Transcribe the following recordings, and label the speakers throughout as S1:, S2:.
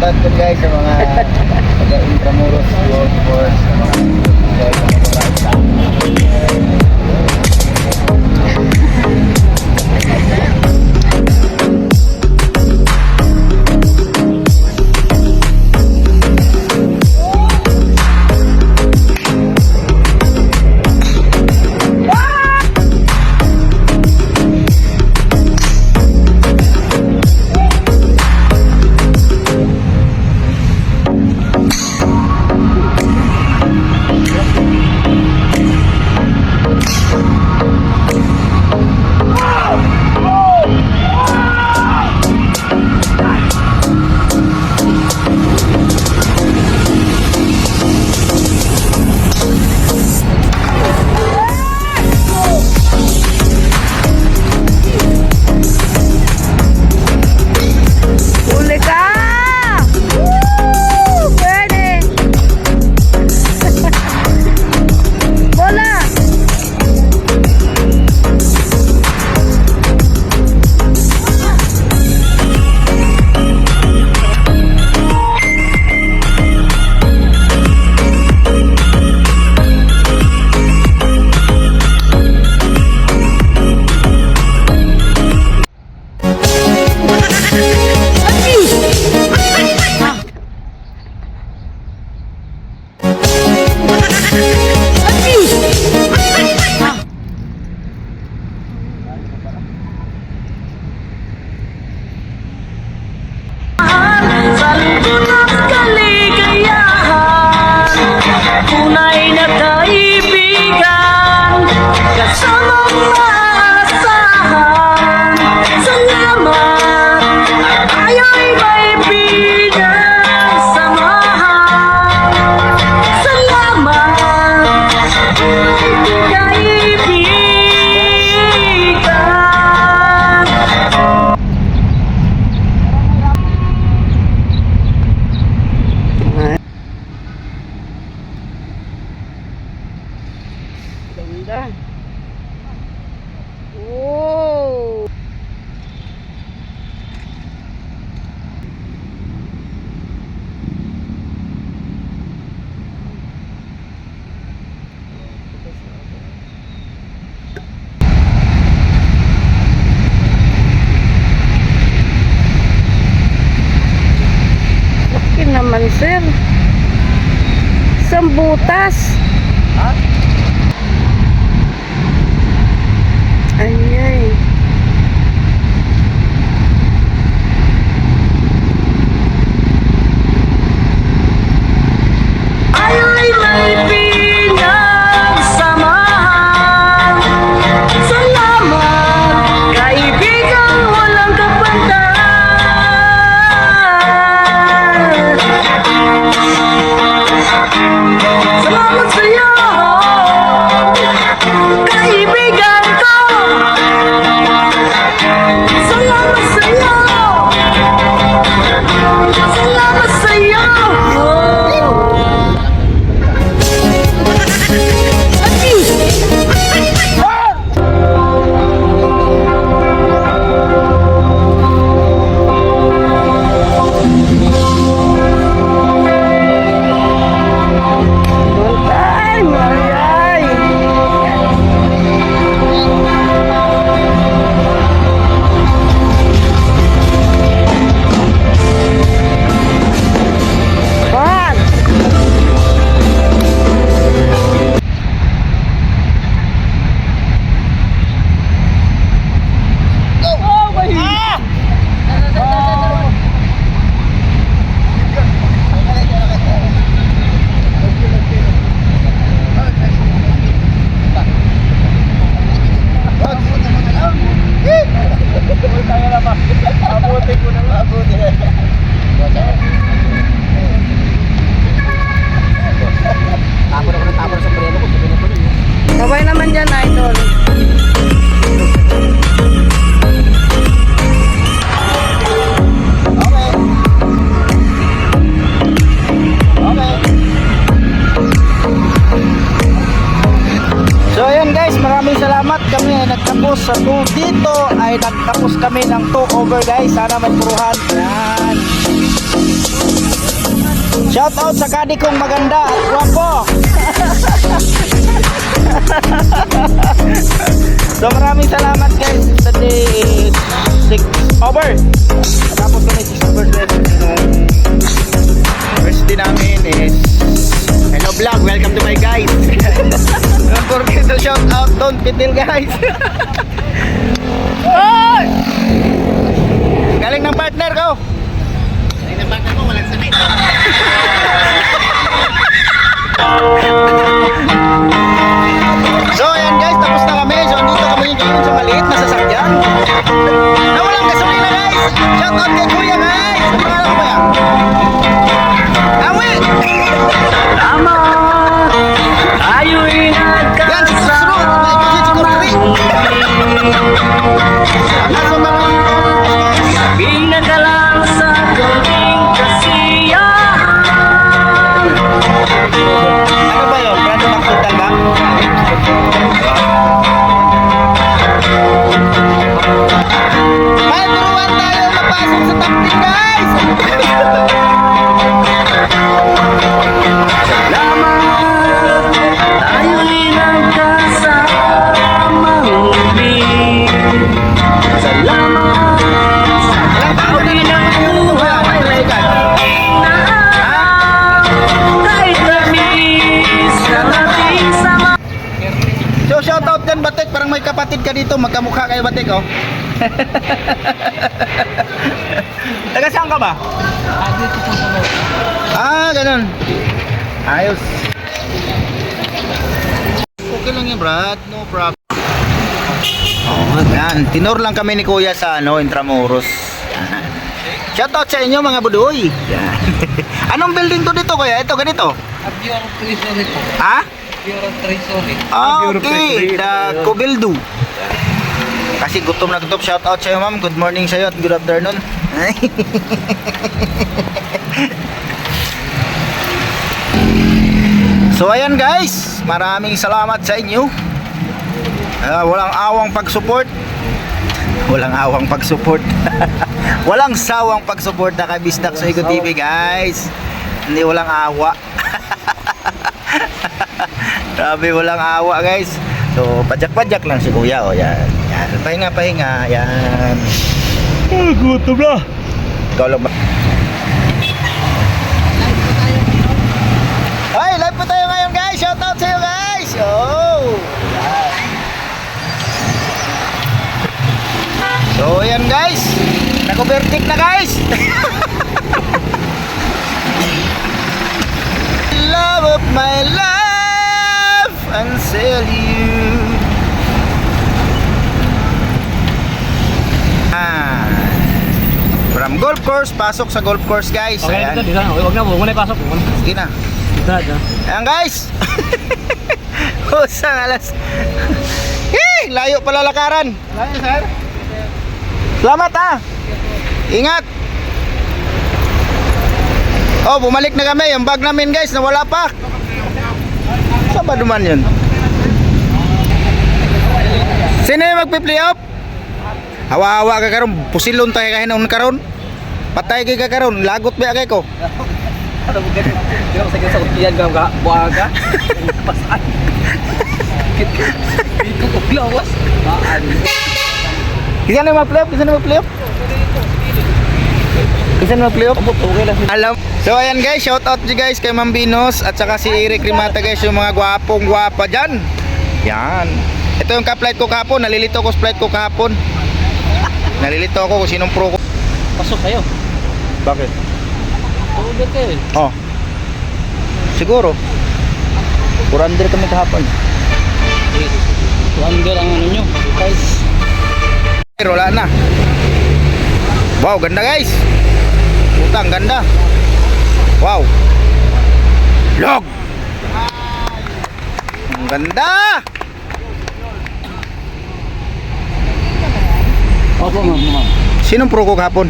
S1: shoutout ko guys sa mga taga-Intramuros World Force, sa mga
S2: ganda. Wow. Okay naman, sir. Isang butas.
S1: Ha?
S2: Ayay. Ayoy may pinagsamahan. Salamat, kaibigan, walang kapantaran. Salamat sa'yo, kaibigan ko. Salamat sa'yo. Salamat sa'yo.
S1: Abuti ko na lang. Abuti. Tapon ako ng tapon sa preno ko.
S2: Sabay naman dyan, idol.
S1: So ayan guys, maraming salamat. Kami ay nagtapos sa tour dito, ay nagtapos kami ng 2 over guys. Sana may puruhan. Yan. Shout out sa kadi kong maganda at guwapo. So maraming salamat guys. Today is 6 over. Tapos kami 6 over guys. First day namin is hello vlog, welcome to my guys. Don't forget to shout out Don Pitil guys. Oy! Galing ng partner ko. Galing ng partner ko, walang sakit. So ayan guys, tapos na kami. So andito kami ngayon sa maliit na sasakyan na walang gasolina guys. Shout out kay Kuya guys. Ano pangalan ko Kuya? Awi!
S2: Tama, tayo'y
S1: Yan, susunod. May kasi siguro kami. Hanggang sa mga
S2: pinagalang sa galing kasiyahan.
S1: ano ba yun? Brando Mactotal ba? May turuan tayo mapasok sa top 10 guys!
S2: Salamat, tayo'y nagkasamang muli. Salamat sa tao'y nabuhay na kahit tamis ng ating sama.
S1: So shout out din Batik, parang may kapatid ka dito, magkamukha kayo Batik oh. Taga saan ka ba? Ah, ganun. Ayos. Okay lang yun Brad, no problem. Oh, yan. Tinor lang kami ni Kuya sa Intramuros. Yan. Shout out sa inyo mga budoy. Yan. Anong building to dito Kuya? Ito ganito?
S3: Pure Treasury po.
S1: Ha?
S3: Pure Treasury.
S1: Ah, okay. The Cobildo. Kasi gutom na gutom. Shout out sa iyo ma'am. Good morning sa iyo at good afternoon. So ayan guys, maraming salamat sa inyo. Walang awang pag-support. Walang awang pag-support. Walang sawang pag-support na kay Bisdak sa Igo TV guys. Hindi walang awa. Grabe walang awa guys. So pajak-pajak lang si Kuya oh yan. Yan, pahinga. Yan. Gutom na. Ikaw lang ba? Ay, live po tayo ngayon guys. Shout out sa iyo guys. Oh. Yan. So yan guys. Nag-overtake na guys. Love of my life until you. From golf course, pasok sa golf course guys.
S3: Okay,
S1: Ayan.
S3: dito. Huwag na ipasok.
S1: Sige na.
S3: Dito.
S1: Ayan guys. Usang alas. Layo pala lakaran.
S3: Layo, sir.
S1: Salamat ah. Ingat. Oh, bumalik na kami. Yung bag namin guys, nawala pa. Saan ba duman yun? Sino yung magpi-play off? Hawa-hawa ka karon, pusilon tayo kahinon karon. Patay kay ka karon, lagot ba kay ko?
S3: Ano mo ganun? Hindi ako sa kutiyan ka, buwaga. Pasan. Dito ko glawas.
S1: Isa na mag-play off, isa na mag-play off. Isa na mag-play off.
S3: Okay lang.
S1: Alam. So ayan guys, shout out you guys kay Ma'am Binos at saka si Eric Rimata guys, yung mga gwapong gwapa dyan. Yan. Ito yung ka-flight ko kahapon, nalilito ko sa flight ko kahapon. Nalilito ako kung sinong pro ko.
S3: Pasok kayo.
S1: Bakit?
S3: Tubig kayo eh.
S1: Oh. Siguro. 400 kami kahapon.
S3: Under ang ano nyo. Guys.
S1: Pero wala na. Wow, ganda guys. Putang ganda. Wow. Log. Ang ganda.
S3: Opo, ma'am.
S1: Sinong pro ko kahapon?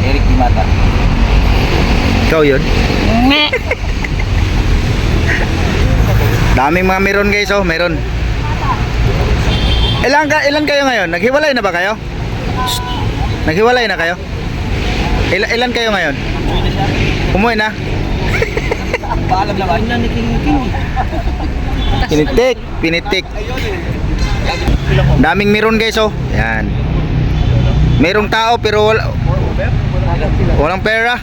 S3: Eric Dimata.
S1: Ikaw yun? Daming mga meron guys oh, meron. Ilan kayo ngayon? Naghiwalay na ba kayo? Naghiwalay na kayo? Ilan kayo ngayon? Umuwi na?
S3: Paalam naman. Ano ni King King?
S1: Pinitik. Daming meron guys oh. Yan. Merong tao pero walang pera.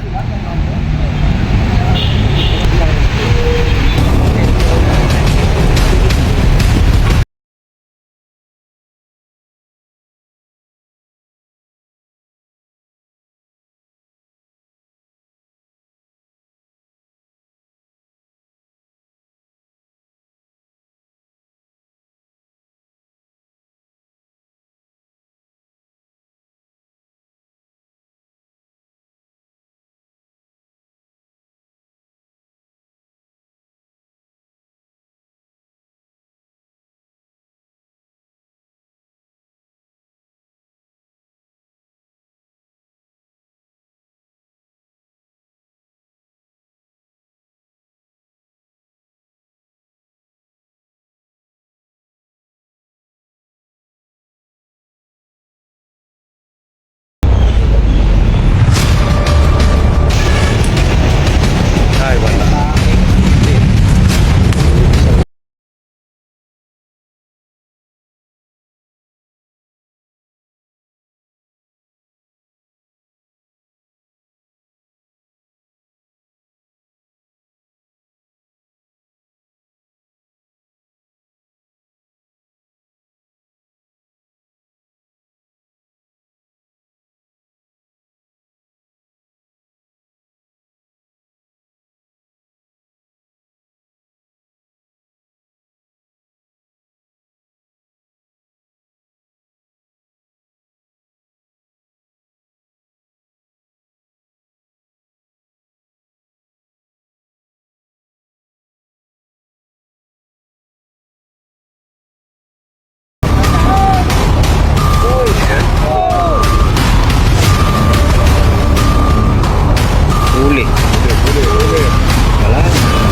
S1: Ay, wala. Huli. Wala.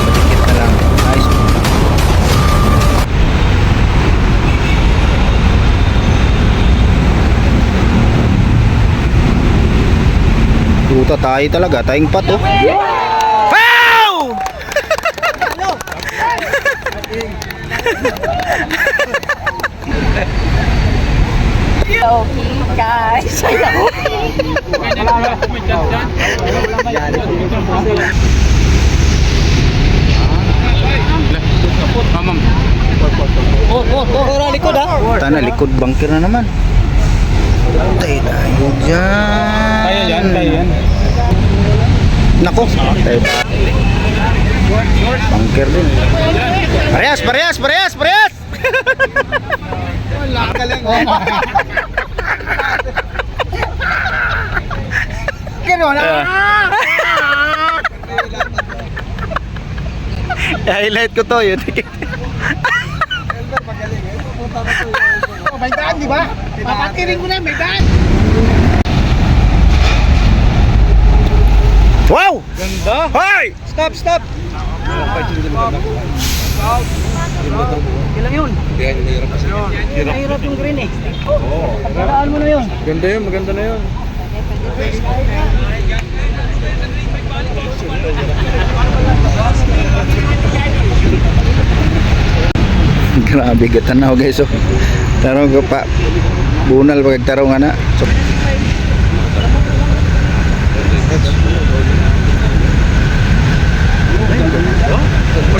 S1: Patikit na lang. Nice. Puta tayo talaga. Tayong pato. Wow!
S4: Okay, guys.
S3: Likod ha.
S1: Tana, likod bangkir na naman. Tayo tayo dyan.
S3: Tayo yan.
S1: Nako. Tayo. Bangkir din. Parehas. Wala ka lang. Gano'n na. Highlight ko to yun.
S3: May daan, di ba? Papatirin ko na, may daan.
S1: Wow!
S3: Ganda.
S1: Hoy!
S3: Stop. Ilang yun? Mahirap yung green eh. Pagkadaan mo na yun.
S5: Maganda na yun.
S1: Grabe gatanaw guys oh. Tarong ko pa bunal pag tarong ana.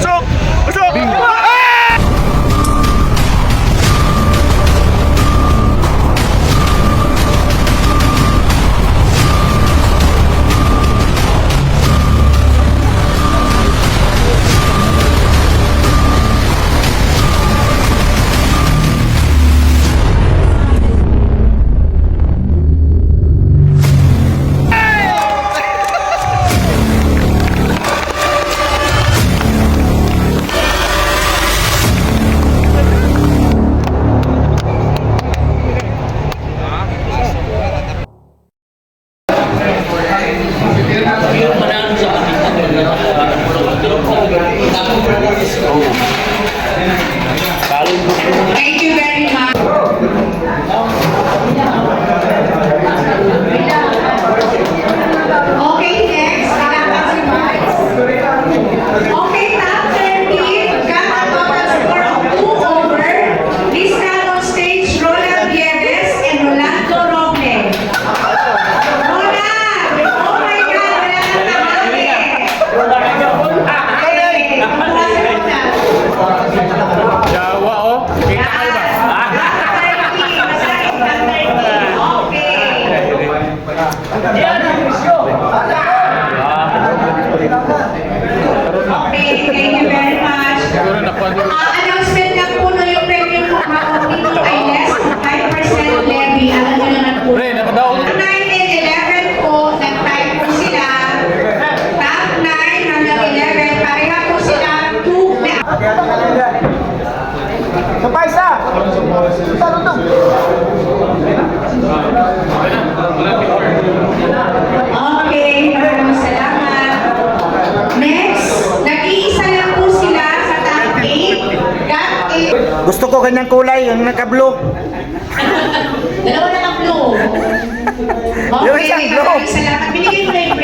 S1: So, Gusto ko ganyang kulay, yung naka-blue.
S4: Dalawa na ang blue.
S1: Yung isang blue.
S4: Salamat. Binigay mo na yung